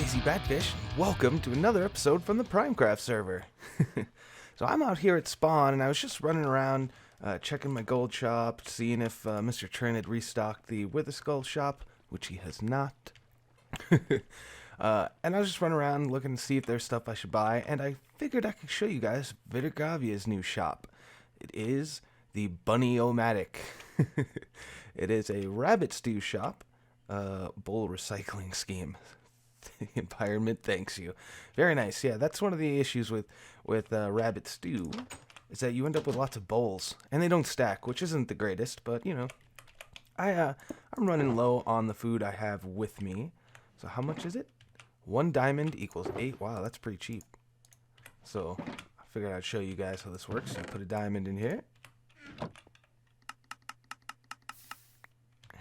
Crazy Batfish, welcome to another episode from the PrimeCraft server. So I'm out here at spawn, and I was just running around, checking my gold shop, seeing if MrTrend had restocked the Wither Skull shop, which he has not. And I was just running around looking to see if there's stuff I should buy, and I figured I could show you guys Vidargavia's new shop. It is the Bunny-O-Matic. It is a rabbit stew shop, bowl recycling scheme. The environment thanks you. Very nice. Yeah, that's one of the issues with rabbit stew, is that you end up with lots of bowls, and they don't stack, which isn't the greatest, but you know, I'm running low on the food I have with me. So how much is it? 1 diamond equals 8. Wow, that's pretty cheap. So I figured I'd show you guys how this works. So I put a diamond in here,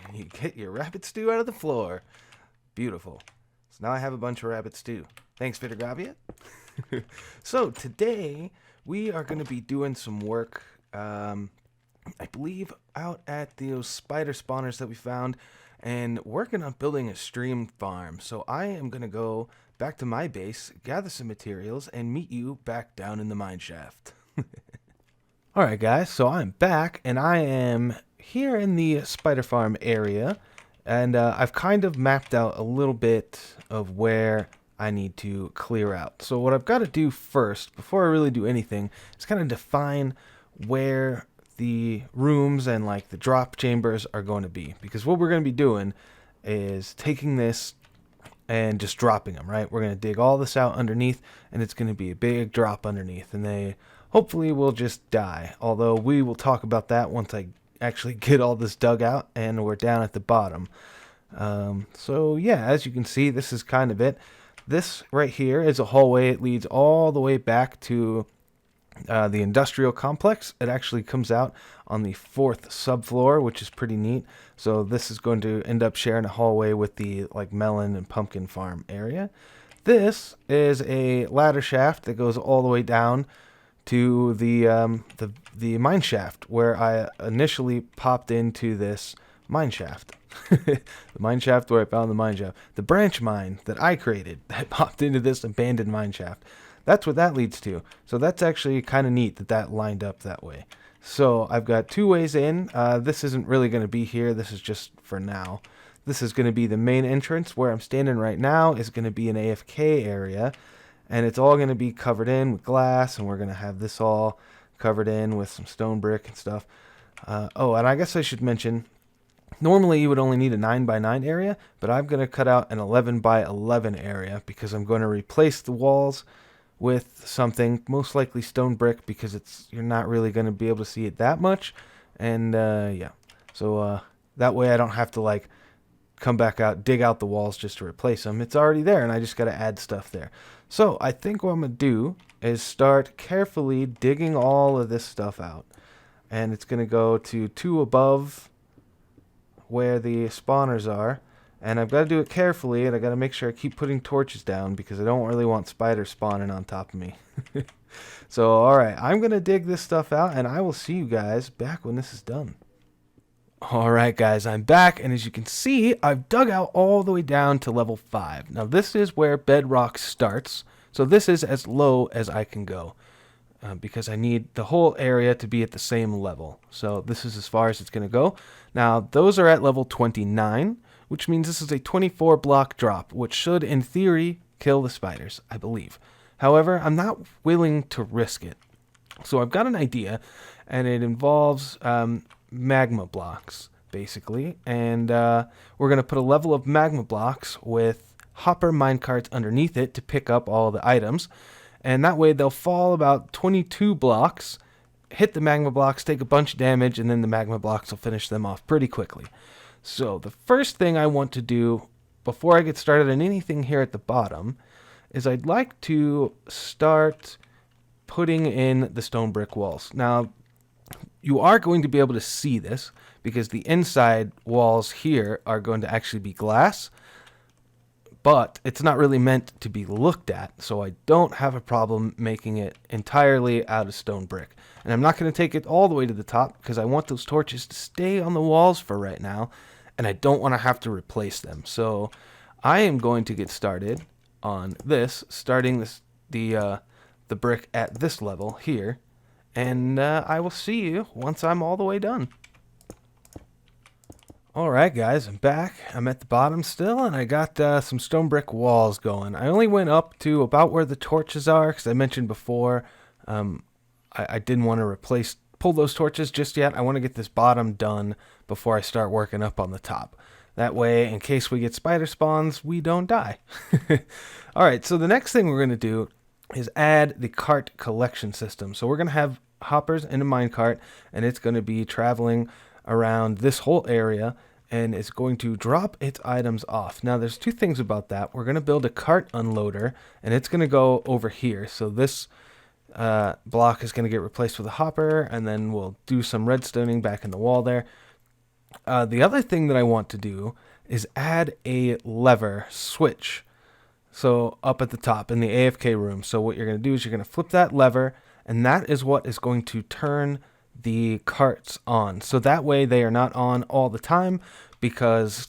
and you get your rabbit stew out of the floor. Beautiful. So now I have a bunch of rabbit stew. Thanks, Vidargavia. So today we are going to be doing some work, I believe, out at those spider spawners that we found, and working on building a stream farm. So I am going to go back to my base, gather some materials, and meet you back down in the mine shaft. Alright guys, so I'm back, and I am here in the spider farm area. And I've kind of mapped out a little bit of where I need to clear out. So what I've got to do first, before I really do anything, is kind of define where the rooms and like the drop chambers are going to be. Because what we're going to be doing is taking this and just dropping them, right? We're going to dig all this out underneath, and it's going to be a big drop underneath. And they hopefully will just die. Although we will talk about that once I actually get all this dug out and we're down at the bottom. So yeah, as you can see, this is kind of it. This right here is a hallway. It leads all the way back to the industrial complex. It actually comes out on the 4th subfloor, which is pretty neat. So this is going to end up sharing a hallway with the like melon and pumpkin farm area. This is a ladder shaft that goes all the way down to the mine shaft, where I initially popped into this mine shaft. The mine shaft where I found the mine shaft. The branch mine that I created that popped into this abandoned mine shaft. That's what that leads to. So that's actually kind of neat that that lined up that way. So I've got 2 ways in. This isn't really going to be here. This is just for now. This is going to be the main entrance. Where I'm standing right now is going to be an AFK area. And it's all going to be covered in with glass, and we're going to have this all covered in with some stone brick and stuff. Oh, and I guess I should mention, normally you would only need a 9x9 area, but I'm going to cut out an 11x11 area because I'm going to replace the walls with something, most likely stone brick, because you're not really going to be able to see it that much. And yeah, so that way I don't have to like come back out, dig out the walls just to replace them. It's already there, and I just got to add stuff there. So I think what I'm going to do is start carefully digging all of this stuff out. And it's going to go to 2 above where the spawners are. And I've got to do it carefully, and I got to make sure I keep putting torches down because I don't really want spiders spawning on top of me. So alright, I'm going to dig this stuff out, and I will see you guys back when this is done. Alright guys, I'm back, and as you can see, I've dug out all the way down to level 5. Now this is where bedrock starts, so this is as low as I can go, because I need the whole area to be at the same level. So this is as far as it's going to go. Now those are at level 29, which means this is a 24 block drop, which should in theory kill the spiders, I believe. However, I'm not willing to risk it. So I've got an idea, and it involves magma blocks, basically, and we're going to put a level of magma blocks with hopper minecarts underneath it to pick up all the items, and that way they'll fall about 22 blocks, hit the magma blocks, take a bunch of damage, and then the magma blocks will finish them off pretty quickly. So the first thing I want to do before I get started on anything here at the bottom is I'd like to start putting in the stone brick walls. Now you are going to be able to see this because the inside walls here are going to actually be glass, but it's not really meant to be looked at, so I don't have a problem making it entirely out of stone brick. And I'm not going to take it all the way to the top because I want those torches to stay on the walls for right now, and I don't want to have to replace them. So I am going to get started on this, starting the brick at this level here, and I will see you once I'm all the way done. Alright guys, I'm back. I'm at the bottom still, and I got some stone brick walls going. I only went up to about where the torches are, because I mentioned before I didn't want to pull those torches just yet. I want to get this bottom done before I start working up on the top. That way, in case we get spider spawns, we don't die. Alright, so the next thing we're going to do is add the cart collection system. So we're going to have hoppers in a minecart, and it's going to be traveling around this whole area, and it's going to drop its items off. Now there's two things about that. We're going to build a cart unloader, and it's going to go over here. So this block is going to get replaced with a hopper, and then we'll do some redstoning back in the wall there. The other thing that I want to do is add a lever switch, so up at the top in the AFK room. So what you're going to do is you're going to flip that lever, and that is what is going to turn the carts on. So that way they are not on all the time, because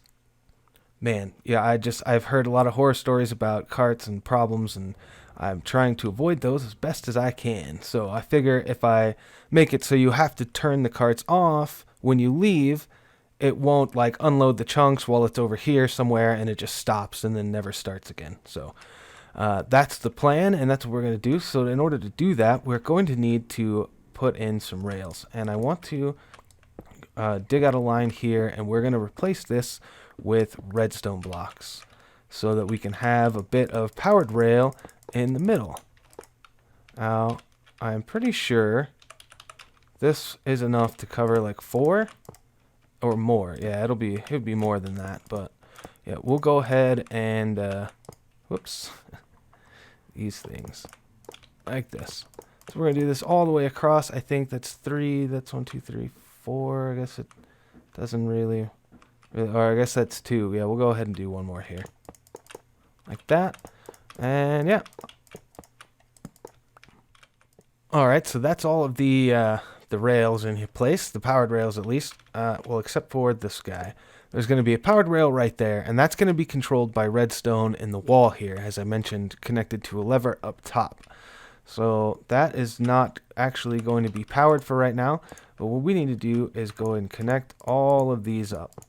man, yeah, I've heard a lot of horror stories about carts and problems, and I'm trying to avoid those as best as I can. So I figure if I make it so you have to turn the carts off when you leave, it won't like unload the chunks while it's over here somewhere, and it just stops and then never starts again. So that's the plan, and that's what we're going to do. So in order to do that, we're going to need to put in some rails, and I want to dig out a line here, and we're going to replace this with redstone blocks so that we can have a bit of powered rail in the middle. Now I'm pretty sure this is enough to cover like 4 or more. Yeah, it'll be more than that, but yeah, we'll go ahead and whoops, these things like this. So we're gonna do this all the way across. I think that's 3. That's 1, 2, 3, 4. I guess it doesn't really, or I guess that's 2. Yeah, we'll go ahead and do one more here, like that, and yeah. All right, so that's all of the rails in place, the powered rails at least. Well, except for this guy. There's going to be a powered rail right there, and that's going to be controlled by redstone in the wall here, as I mentioned, connected to a lever up top. So that is not actually going to be powered for right now, but what we need to do is go and connect all of these up.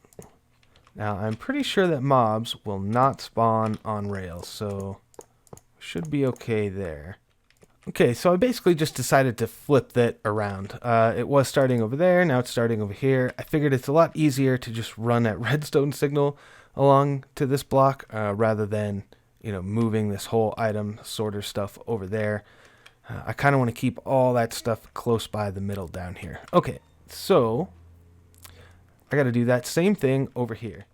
Now, I'm pretty sure that mobs will not spawn on rails, so should be okay there. Okay, so I basically just decided to flip that around. It was starting over there, now it's starting over here. I figured it's a lot easier to just run that redstone signal along to this block rather than, moving this whole item sorter stuff over there. I kind of want to keep all that stuff close by the middle down here. Okay, so I got to do that same thing over here.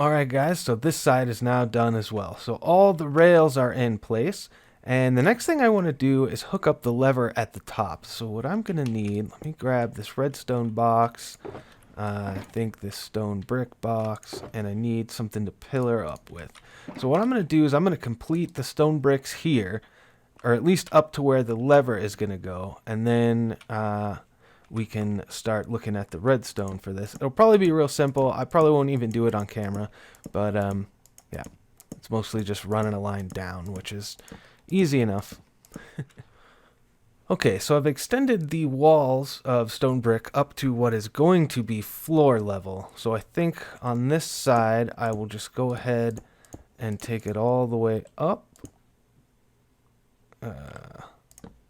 Alright guys, so this side is now done as well. So all the rails are in place. And the next thing I want to do is hook up the lever at the top. So what I'm going to need, let me grab this redstone box, I think this stone brick box, and I need something to pillar up with. So what I'm going to do is I'm going to complete the stone bricks here, or at least up to where the lever is going to go, and then we can start looking at the redstone for this. It'll probably be real simple. I probably won't even do it on camera, but yeah, it's mostly just running a line down, which is easy enough. Okay, so I've extended the walls of stone brick up to what is going to be floor level. So I think on this side, I will just go ahead and take it all the way up.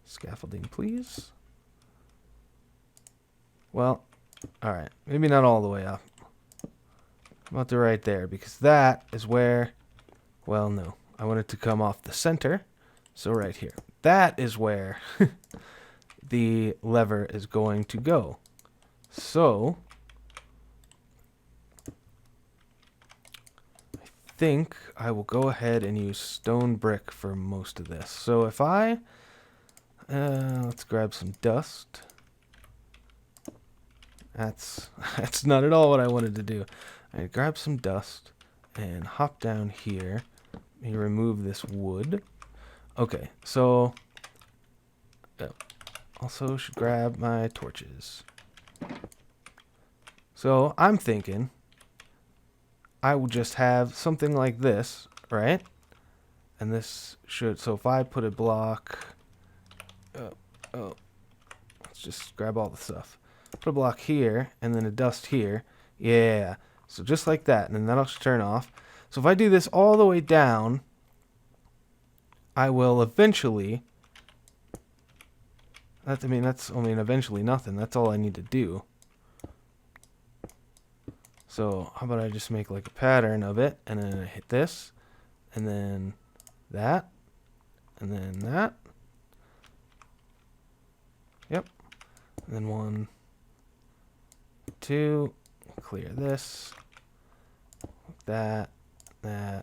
Scaffolding, please. Well, alright, maybe not all the way up. About to right there, because that is where, well, no. I want it to come off the center. So right here. That is where the lever is going to go. So I think I will go ahead and use stone brick for most of this. So if I let's grab some dust. That's not at all what I wanted to do. I grab some dust and hop down here. Let me remove this wood. Okay, so also should grab my torches. So I'm thinking I will just have something like this, right? and this should, so if I put a block, let's just grab all the stuff. Put a block here, and then a dust here. Yeah, so just like that, and then that'll turn off. So if I do this all the way down, I will eventually, eventually nothing. That's all I need to do. So how about I just make like a pattern of it, and then I hit this, and then that, and then that. Yep. And then 1, 2, clear this, that, and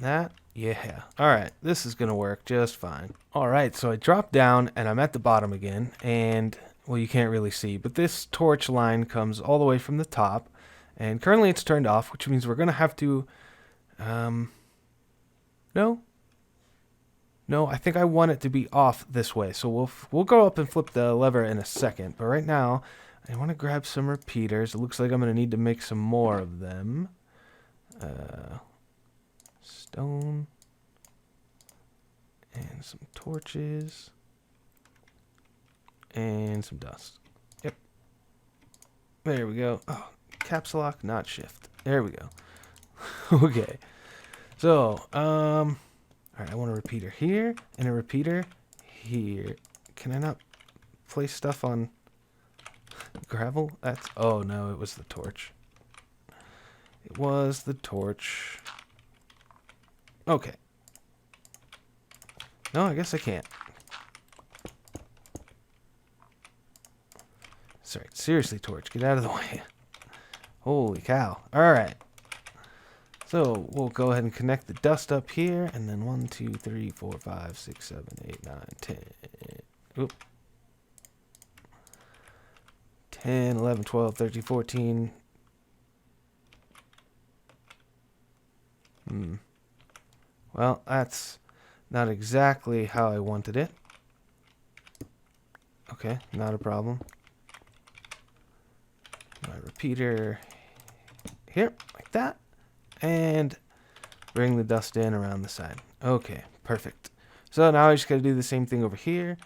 that. Yeah. Alright, this is going to work just fine. Alright, so I dropped down and I'm at the bottom again, and, well, you can't really see, but this torch line comes all the way from the top, and currently it's turned off, which means we're going to have to, no, I think I want it to be off this way, so we'll go up and flip the lever in a second, but right now, I want to grab some repeaters. It looks like I'm going to need to make some more of them. Stone. And some torches. And some dust. Yep. There we go. Oh, caps lock, not shift. There we go. Okay. So, alright, I want a repeater here and a repeater here. Can I not place stuff on gravel? That's, oh no, it was the torch. It was the torch. Okay. No, I guess I can't. Sorry, seriously, torch, get out of the way. Holy cow. Alright. So we'll go ahead and connect the dust up here, and then 1, 2, 3, 4, 5, 6, 7, 8, 9, 10. Oop. 10, 11, 12, 13, 14. Well, that's not exactly how I wanted it. Okay, not a problem. My repeater here, like that. And bring the dust in around the side. Okay, perfect. So now I just got to do the same thing over here.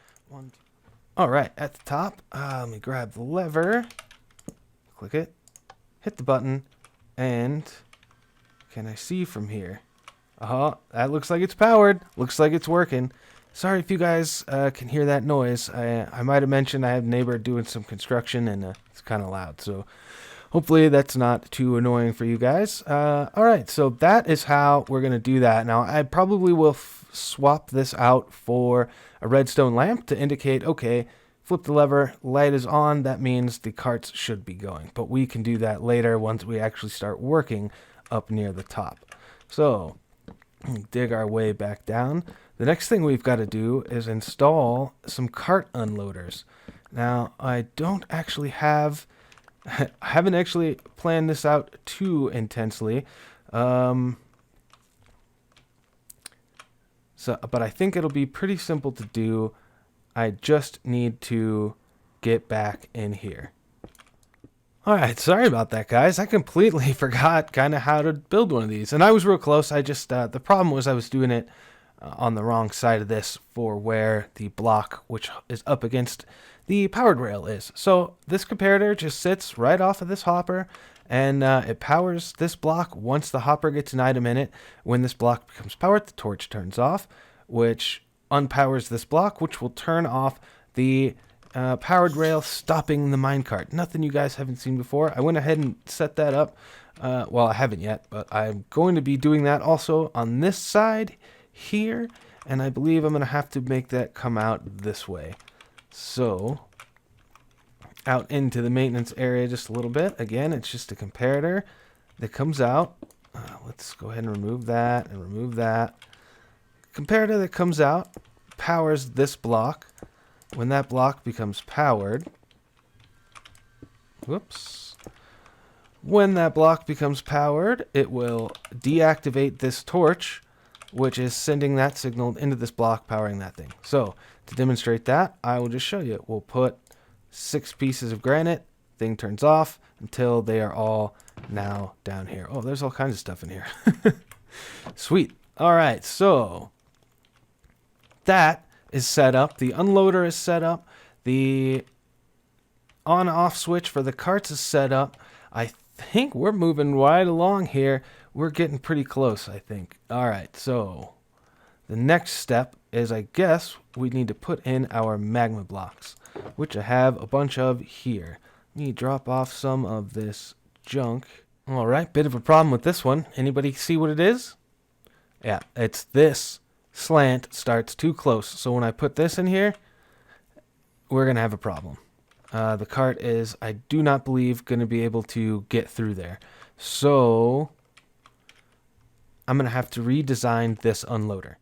Alright, at the top, let me grab the lever. Click it. Hit the button. And can I see from here? That looks like it's powered. Looks like it's working. Sorry if you guys can hear that noise. I might have mentioned I have a neighbor doing some construction, and it's kind of loud. So hopefully that's not too annoying for you guys. Alright, so that is how we're going to do that. Now, I probably will swap this out for a redstone lamp to indicate, okay, flip the lever, light is on. That means the carts should be going. But we can do that later once we actually start working up near the top. So dig our way back down. The next thing we've got to do is install some cart unloaders. Now, I don't actually have... I haven't actually planned this out too intensely. But I think it'll be pretty simple to do. I just need to get back in here. Alright, sorry about that, guys. I completely forgot kind of how to build one of these. And I was real close. I just, the problem was I was doing it on the wrong side of this for where the block, which is up against the powered rail, is. So this comparator just sits right off of this hopper, and it powers this block once the hopper gets an item in it. When this block becomes powered, the torch turns off, which unpowers this block, which will turn off the powered rail, stopping the minecart. Nothing you guys haven't seen before. I went ahead and set that up. Well, I haven't yet, but I'm going to be doing that also on this side here, and I believe I'm going to have to make that come out this way. So, out into the maintenance area just a little bit. Again, it's just a comparator that comes out. Let's go ahead and remove that and remove that. Comparator that comes out powers this block. When that block becomes powered, whoops. When that block becomes powered, it will deactivate this torch, which is sending that signal into this block, powering that thing. So, to demonstrate that, I will just show you. We'll put 6 pieces of granite, thing turns off until they are all now down here. Oh, there's all kinds of stuff in here. Sweet. Alright, so that is set up. The unloader is set up. The on-off switch for the carts is set up. I think we're moving right along here. We're getting pretty close, I think. All right, so the next step is, I guess, we need to put in our magma blocks, which I have a bunch of here. Let me drop off some of this junk. All right, bit of a problem with this one. Anybody see what it is? Yeah, it's this slant starts too close. So when I put this in here, we're going to have a problem. The cart is, I do not believe, going to be able to get through there. So I'm going to have to redesign this unloader.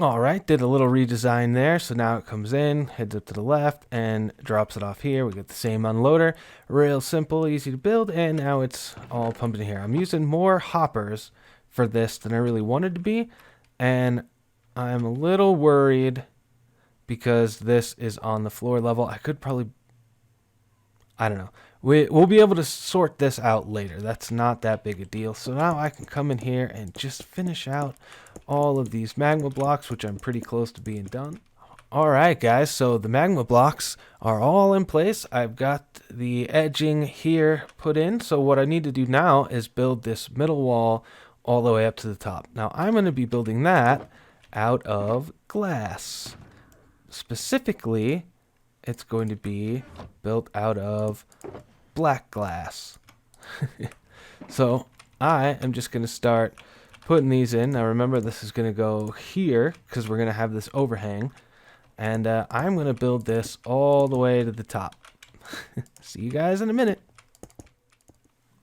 All right, did a little redesign there. So now it comes in, heads up to the left, and drops it off here. We get the same unloader. Real simple, easy to build, and now it's all pumped in here. I'm using more hoppers for this than I really wanted to be, and I'm a little worried because this is on the floor level. I could probably, I don't know. We'll be able to sort this out later. That's not that big a deal. So now I can come in here and just finish out all of these magma blocks, which I'm pretty close to being done. All right, guys. So the magma blocks are all in place. I've got the edging here put in. So what I need to do now is build this middle wall all the way up to the top. Now I'm going to be building that out of glass. Specifically, it's going to be built out of black glass. So I am just going to start putting these in. Now remember, this is going to go here because we're going to have this overhang. And I'm going to build this all the way to the top. See you guys in a minute.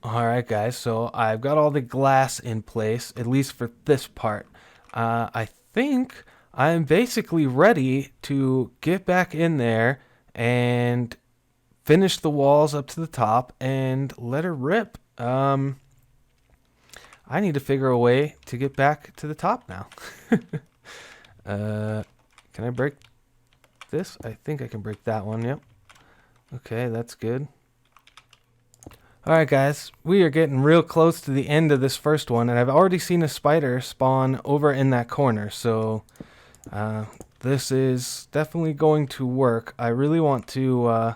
Alright guys, so I've got all the glass in place, at least for this part. I think I'm basically ready to get back in there and finish the walls up to the top and let her rip. I need to figure a way to get back to the top now. Can I break this? I think I can break that one, yep. Okay, that's good. Alright guys, we are getting real close to the end of this first one, and I've already seen a spider spawn over in that corner, so this is definitely going to work. I really want to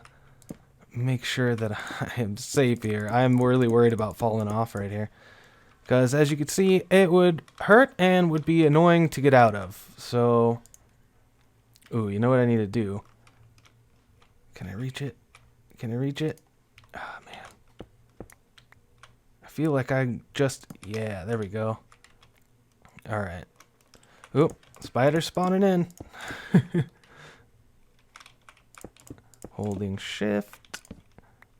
make sure that I am safe here. I'm really worried about falling off right here, because as you can see, it would hurt and would be annoying to get out of. So, ooh, you know what I need to do? Can I reach it? Can I reach it? Ah, man. I feel like I just, yeah, there we go. All right. Oop, spider spawning in. Holding shift,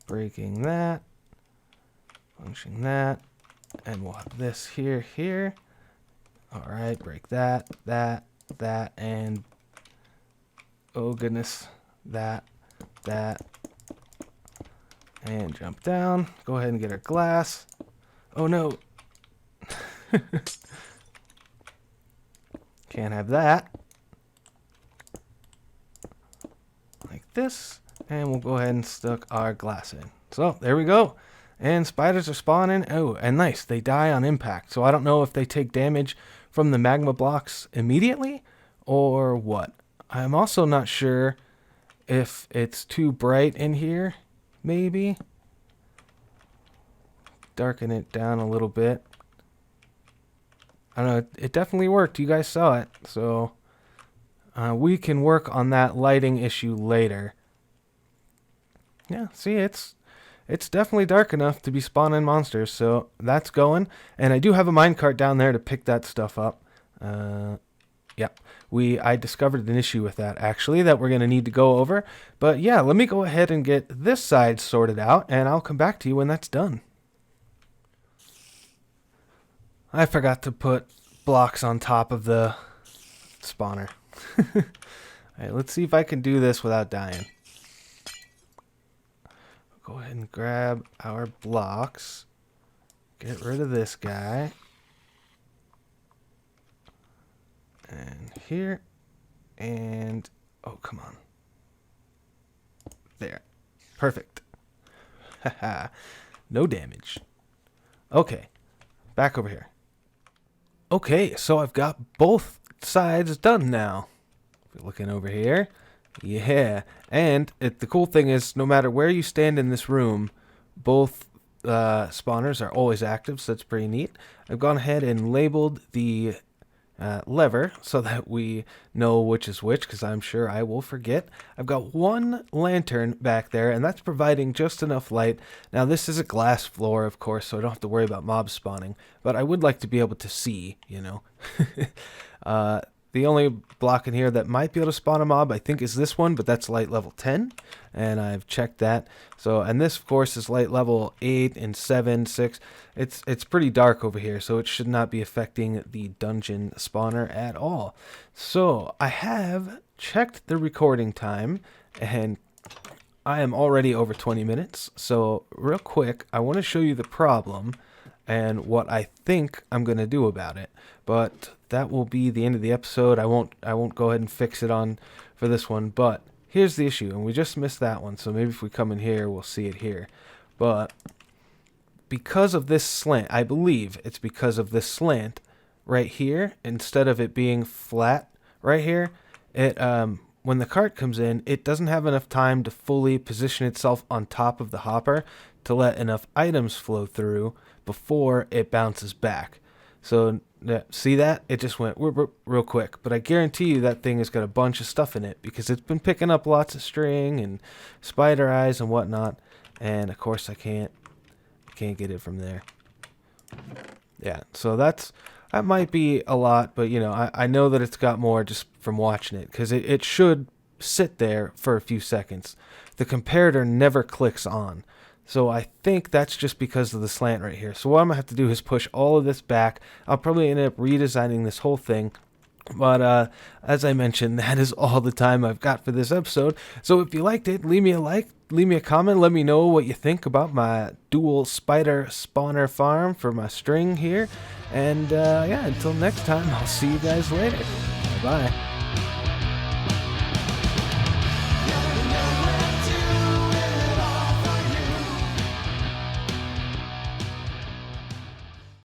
breaking that, punching that, and we'll have this here. All right, break that, and oh goodness, that, and jump down. Go ahead and get our glass. Oh no. Can't have that. Like this. And we'll go ahead and stick our glass in. So, there we go. And spiders are spawning. Oh, and nice. They die on impact. So I don't know if they take damage from the magma blocks immediately or what. I'm also not sure if it's too bright in here. Maybe. Darken it down a little bit. I don't know. It definitely worked. You guys saw it. So we can work on that lighting issue later. Yeah, see, it's definitely dark enough to be spawning monsters, so that's going. And I do have a minecart down there to pick that stuff up. Yep, I discovered an issue with that, actually, that we're going to need to go over. But yeah, let me go ahead and get this side sorted out, and I'll come back to you when that's done. I forgot to put blocks on top of the spawner. Alright, let's see if I can do this without dying. Go ahead and grab our blocks. Get rid of this guy. And here. And, oh, come on. There. Perfect. Haha. No damage. Okay. Back over here. Okay, so I've got both sides done now. Looking over here. Yeah. And the cool thing is, no matter where you stand in this room, both spawners are always active, so that's pretty neat. I've gone ahead and labeled the lever so that we know which is which, because I'm sure I will forget. I've got one lantern back there, and that's providing just enough light. Now this is a glass floor, of course, so I don't have to worry about mobs spawning, but I would like to be able to see, you know. The only block in here that might be able to spawn a mob, I think, is this one, but that's light level 10, and I've checked that. So, and this, of course, is light level 8 and 7, 6. It's pretty dark over here, so it should not be affecting the dungeon spawner at all. So, I have checked the recording time, and I am already over 20 minutes. So, real quick, I want to show you the problem and what I think I'm going to do about it. But that will be the end of the episode. I won't go ahead and fix it on for this one, but here's the issue, and we just missed that one, so maybe if we come in here, we'll see it here. But because of this slant, I believe it's because of this slant right here, instead of it being flat right here, it when the cart comes in, it doesn't have enough time to fully position itself on top of the hopper to let enough items flow through before it bounces back. So see that? It just went real quick. But I guarantee you that thing has got a bunch of stuff in it, because it's been picking up lots of string and spider eyes and whatnot. And of course I can't get it from there. Yeah, so that might be a lot, but you know, I know that it's got more just from watching it, because it should sit there for a few seconds. The comparator never clicks on. So I think that's just because of the slant right here. So what I'm going to have to do is push all of this back. I'll probably end up redesigning this whole thing. But as I mentioned, that is all the time I've got for this episode. So if you liked it, leave me a like, leave me a comment, let me know what you think about my dual spider spawner farm for my string here. And yeah, until next time, I'll see you guys later. Bye-bye.